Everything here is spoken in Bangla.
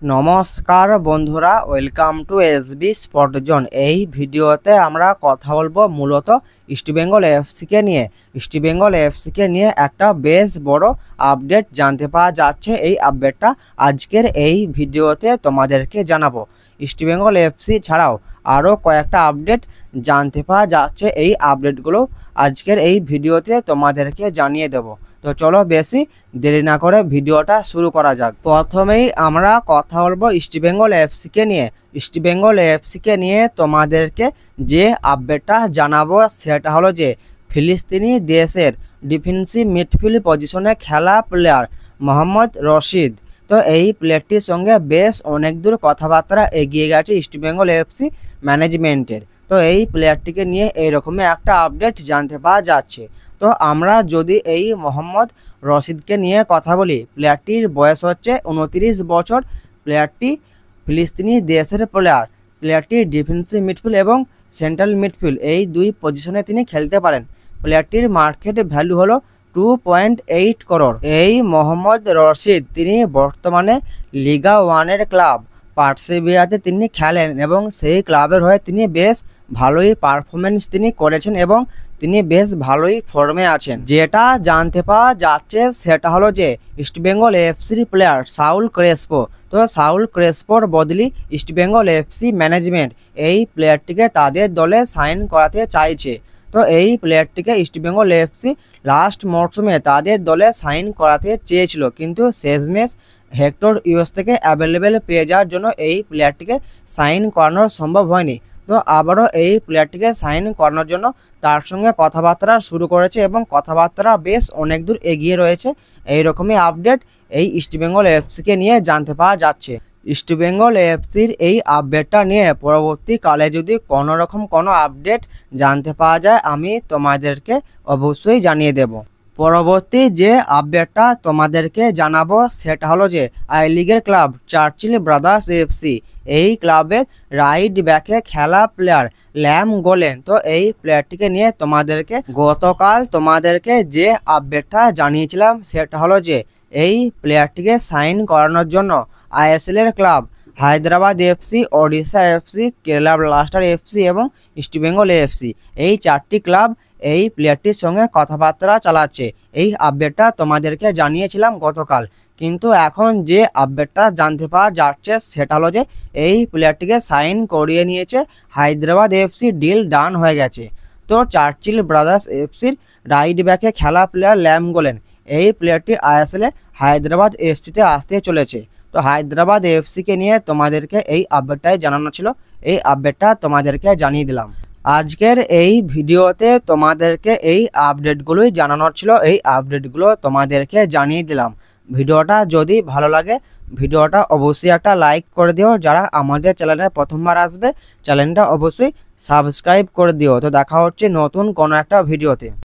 নমস্কার বন্ধুরা, welcome to SB spot zone. এই ভিডিওতে আমরা কথা বলবো মূলত ইস্টবেঙ্গল এফসিকে নিয়ে। ইস্টবেঙ্গল এফসিকে নিয়ে একটা বেশ বড় আপডেট জানতে পাওয়া যাচ্ছে। এই আপডেটটা আজকের এই ভিডিওতে তোমাদেরকে জানাবো। ইস্টবেঙ্গল এফসি ছাড়াও আরও কয়েকটা আপডেট জানতে পাওয়া যাচ্ছে। এই আপডেটগুলো আজকের এই ভিডিওতে তোমাদেরকে জানিয়ে দেবো। তো চলো বেশি দেরি না করে ভিডিওটা শুরু করা যাক। প্রথমেই আমরা কথা বলবো ইস্টবেঙ্গল এফসিকে নিয়ে। ইস্টবেঙ্গল এফসিকে নিয়ে তোমাদেরকে যে আপডেটটা জানাবো সেটা হলো যে ফিলিস্তিনি দেশের ডিফেন্সিভ মিডফিল্ড পজিশনে খেলা প্লেয়ার মোহাম্মদ রশিদ। তো এই প্লেয়ারটির সঙ্গে বেশ অনেক দূর কথাবার্তা এগিয়ে গেছে ইস্টবেঙ্গল এফসি ম্যানেজমেন্টের। তো এই প্লেয়ারটিকে নিয়ে এইরকমই একটা আপডেট জানতে পাওয়া যাচ্ছে। তো আমরা যদি এই মোহাম্মদ রশিদকে নিয়ে কথা বলি, প্লেয়ারটির বয়স হচ্ছে 29 বছর। প্লেয়ারটি ফিলিস্তিনি দেশের প্লেয়ার। প্লেয়ারটি ডিফেন্সিভ মিডফিল্ড এবং সেন্ট্রাল মিডফিল্ড এই দুই পজিশনে তিনি খেলতে পারেন। প্লেয়ারটির মার্কেট ভ্যালু হলো 2.8 করোড়। এই মোহাম্মদ রশিদ তিনি বর্তমানে লিগা ওয়ানের ক্লাব পার্সেভিয়াতে তিনি খেলেন এবং সেই ক্লাবের হয়ে তিনি বেশ ভালোই পারফরমেন্স তিনি করেছেন এবং তিনি বেশ ভালোই ফর্মে আছেন। যেটা জানতে পাওয়া যাচ্ছে সেটা হলো যে ইস্টবেঙ্গল এফসির প্লেয়ার সাউল ক্রেসপো। তো সাউল ক্রেসপোর বদলি ইস্টবেঙ্গল এফসি ম্যানেজমেন্ট এই প্লেয়ারটিকে তাদের দলে সাইন করাতে চাইছে। তো এই প্লেয়ারটিকে ইস্টবেঙ্গল এফসি লাস্ট মরশুমে তাদের দলে সাইন করাতে চেয়েছিল, কিন্তু শেষমেশ হেক্টর ইউএস থেকে অ্যাভেলেবেল পেয়ে যাওয়ার জন্য এই প্লেয়ারটিকে সাইন করানো সম্ভব হয়নি। তো আবারও এই প্লেয়ারটিকে সাইন করানোর জন্য তার সঙ্গে কথাবার্তা শুরু করেছে এবং কথাবার্তা বেশ অনেক দূর এগিয়ে রয়েছে। এইরকমই আপডেট এই ইস্টবেঙ্গল এফসিকে নিয়ে জানতে পাওয়া যাচ্ছে। ইস্টবেঙ্গল এফসির এই আপডেটটা নিয়ে পরবর্তীকালে যদি কোনো রকম কোনো আপডেট জানতে পাওয়া যায় আমি তোমাদেরকে অবশ্যই জানিয়ে দেব। পরবর্তী যে আপডেটটা তোমাদেরকে জানাবো সেটা হলো যে আই লিগের ক্লাব চার্চিল ব্রাদার্স এফসি এই ক্লাবের রাইট ব্যাকে খেলা প্লেয়ার ল্যাম গোলেন। তো এই প্লেয়ারটিকে নিয়ে গতকাল তোমাদেরকে যে আপডেটটা জানিয়েছিলাম সেটা হলো যে এই প্লেয়ারটিকে সাইন করানোর জন্য আইএসএল এর club Hyderabad FC, Odisha FC, Kerala blaster FC এবং ইস্টবেঙ্গল এফসি এই চারটি ক্লাব এই প্লেয়ারটির সঙ্গে কথাবার্তা চালাচ্ছে। এই আপডেটটা তোমাদেরকে জানিয়েছিলাম গতকাল, কিন্তু এখন যে আপডেটটা জানতে পাওয়া যাচ্ছে সেটা হলো যে এই প্লেয়ারটিকে সাইন করিয়ে নিয়েছে হায়দ্রাবাদ এফসি, ডিল ডান হয়ে গেছে। তো চার্চিল ব্রাদার্স এফসির রাইট ব্যাকে খেলা প্লেয়ার ল্যাম গোলেন এই প্লেয়ারটি আইএসএলে হায়দ্রাবাদ এফসিতে আসতে চলেছে। তো হায়দ্রাবাদ এফসিকে নিয়ে তোমাদেরকে এই আপডেটটাই জানানো ছিল। এই আপডেটটা তোমাদেরকে জানিয়ে দিলাম। আজকের এই ভিডিওতে তোমাদেরকে এই আপডেটগুলোই জানানোর ছিল। এই আপডেটগুলো তোমাদেরকে জানিয়ে দিলাম। ভিডিওটা যদি ভালো লাগে ভিডিওটা অবশ্যই একটা লাইক করে দিও। যারা আমাদের চ্যানেলে প্রথমবার আসবে চ্যানেলটা অবশ্যই সাবস্ক্রাইব করে দিও। তো দেখা হচ্ছে নতুন কোনো একটা ভিডিওতে।